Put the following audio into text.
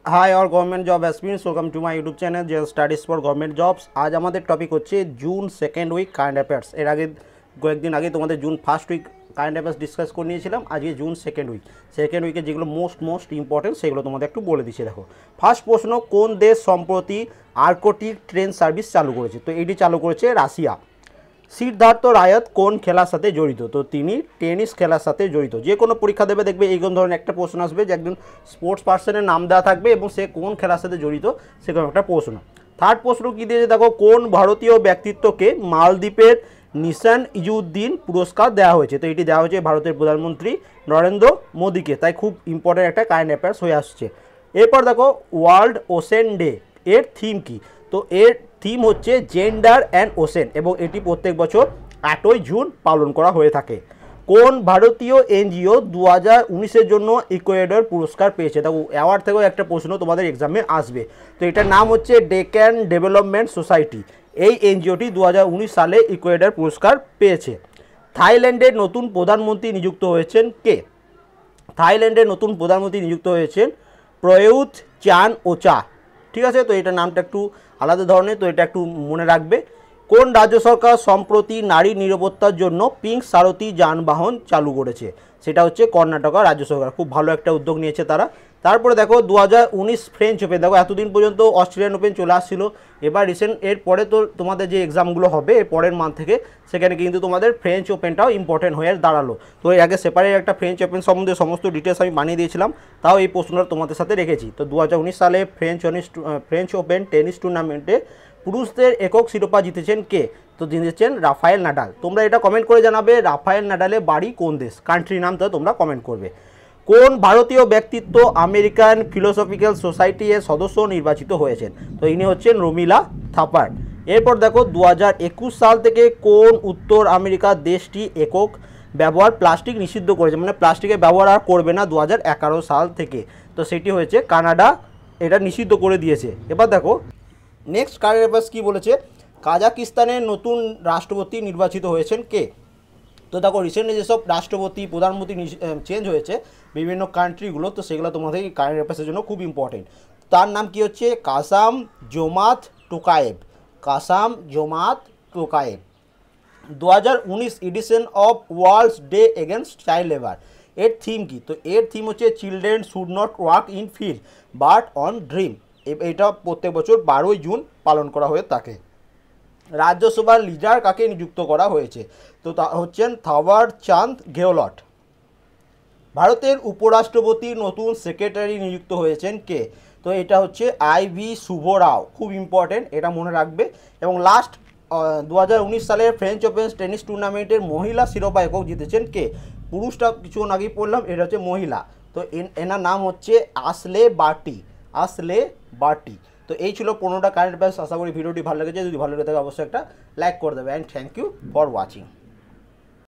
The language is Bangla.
हाई और government job aspirants welcome to my YouTube channel J studies for government jobs. आज हमारे टपिक होच्छे June second week current affairs. एर आगे कয়েকদিন आगे तुम्हारे June first week current affairs discuss করে নিয়েছিলাম। আজকে জুন সেকেন্ড উইকে যেগুলো মোস্ট ইম্পর্টেন্ট সেগুলো তোমাদের একটু বলে দিচ্ছি। দেখো, ফার্স্ট প্রশ্ন, কোন দেশ সম্প্রতি আর্কটিক ট্রেন সার্ভিস চালু করেছে? তো এটি চালু করেছে রাশিয়া। সিদ্ধার্থ রায়ত কোন খেলার সাথে জড়িত? তো তিনি টেনিস খেলার সাথে জড়িত। যে কোনো পরীক্ষা দেবে দেখবে এই ধরনের একটা প্রশ্ন আসবে যে একজন স্পোর্টস পার্সনের নাম দেওয়া থাকবে এবং সে কোন খেলার সাথে জড়িত সেরকম একটা প্রশ্ন। থার্ড প্রশ্ন কী দিয়েছে দেখো, কোন ভারতীয় ব্যক্তিত্বকে মালদ্বীপের নিশান ইজুদ্দিন পুরস্কার দেওয়া হয়েছে? তো এটি দেওয়া হয়েছে ভারতের প্রধানমন্ত্রী নরেন্দ্র মোদীকে। তাই খুব ইম্পর্টেন্ট একটা কারেন্ট অ্যাফেয়ার্স হয়ে আসছে। এরপর দেখো, ওয়ার্ল্ড ওশেন ডে এর থিম কী? তো এর থিম হচ্ছে জেন্ডার অ্যান্ড ওশেন এবং এটি প্রত্যেক বছর 8ই জুন পালন করা হয়ে থাকে। কোন ভারতীয় এনজিও 2019-এর জন্য ইকুয়েডর পুরস্কার পেয়েছে? দেখো, অ্যাওয়ার্ড থেকেও একটা প্রশ্ন তোমাদের এক্সামে আসবে। তো এটার নাম হচ্ছে ডেকান ডেভেলপমেন্ট সোসাইটি। এই এনজিওটি 2019 সালে ইকুয়েডর পুরস্কার পেয়েছে। থাইল্যান্ডের নতুন প্রধানমন্ত্রী নিযুক্ত হয়েছেন কে? থাইল্যান্ডের নতুন প্রধানমন্ত্রী নিযুক্ত হয়েছেন প্রয়ুত চান ওচা। ঠিক আছে, তো এটা নামটা একটু আলাদা ধরনের, তো এটা একটু মনে রাখবে। কোন রাজ্য সরকার সম্প্রতি নারী নিরাপত্তার জন্য পিঙ্ক সারথি যানবাহন চালু করেছে? সেটা হচ্ছে কর্ণাটকা রাজ্য সরকার। খুব ভালো একটা উদ্যোগ নিয়েছে তারা। তারপরে দেখো, 2019 ফ্রেঞ্চ ওপেন। দেখো, এতদিন পর্যন্ত অস্ট্রেলিয়ান ওপেন চলে আসছিল, এবার রিসেন্ট এর পরে তো তোমাদের যে এক্সামগুলো হবে এর পরের মান্থ থেকে, সেখানে কিন্তু তোমাদের ফ্রেঞ্চ ওপেনটাও ইম্পর্টেন্ট হয়ে দাঁড়ালো। তো এর আগে সেপারেট একটা ফ্রেঞ্চ ওপেন সম্বন্ধে সমস্ত ডিটেলস আমি বানিয়ে দিয়েছিলাম, তাও এই প্রশ্নটা তোমাদের সাথে রেখেছি। তো 2019 সালে ফ্রেঞ্চ ওপেন টেনিস টুর্নামেন্টে পুরুষদের একক শিরোপা জিতেছেন কে? তো জিতেছেন রাফায়েল নাডাল। তোমরা এটা কমেন্ট করে জানাবে রাফায়েল নাডালের বাড়ি কোন দেশ, কান্ট্রি নামটা তোমরা কমেন্ট করবে। কোন ভারতীয় ব্যক্তিত্ব আমেরিকান ফিলোসফিক্যাল সোসাইটি এর সদস্য নির্বাচিত হয়েছেন? তো ইনি হচ্ছেন রমিলা থাপার। এরপর দেখো, 2021 সাল থেকে কোন উত্তর আমেরিকার দেশটি একক ব্যবহার প্লাস্টিক নিষিদ্ধ করেছে, মানে প্লাস্টিকের ব্যবহার আর করবে না 2011 সাল থেকে? তো সেটি হয়েছে কানাডা, এটা নিষিদ্ধ করে দিয়েছে। এবার দেখো নেক্সট কারেন্ট অ্যাফেয়ার্স কী বলেছে, কাজাকিস্তানের নতুন রাষ্ট্রপতি নির্বাচিত হয়েছেন কে? তো দেখো, রিসেন্টলি যেসব রাষ্ট্রপতি প্রধানমন্ত্রী চেঞ্জ হয়েছে বিভিন্ন কান্ট্রিগুলো, তো সেগুলো তোমাদের এই কারেন্ট অ্যাফেয়ার্সের জন্য খুব ইম্পর্টেন্ট। তার নাম কি হচ্ছে Kassym Jomart Tokayev. Kassym Jomart Tokayev. 2019 edition of world day against child labour এর থিম কি? তো এর থিম হচ্ছে children should not work in field but on dream. এটা প্রত্যেক বছর 12ই জুন পালন করা হয়ে থাকে। রাজ্যসভার লিডার কাকে নিযুক্ত করা হয়েছে? তো তা হচ্ছেন থাওয়ার চাঁদ গেহলট। ভারতের উপরাষ্ট্রপতি নতুন সেক্রেটারি নিযুক্ত হয়েছেন কে? তো এটা হচ্ছে আইভি শুভ রাও। খুব ইম্পর্টেন্ট, এটা মনে রাখবে। এবং লাস্ট 2019 সালের ফ্রেঞ্চ ওপেন টেনিস টুর্নামেন্টের মহিলা শিরোপা একক জিতেছেন কে? পুরুষটা কিছুক্ষণ আগেই পড়লাম, এটা হচ্ছে মহিলা। তো এনার নাম হচ্ছে আসলে বার্টি। আসলে বার্টি। তো এই ছিল 15টা কারেন্ট অ্যাফেয়ার্স। আশা করি ভিডিওটি ভালো লেগেছে। যদি ভালো লেগে থাকে অবশ্যই একটা লাইক করে দেবে। And thank you for watching.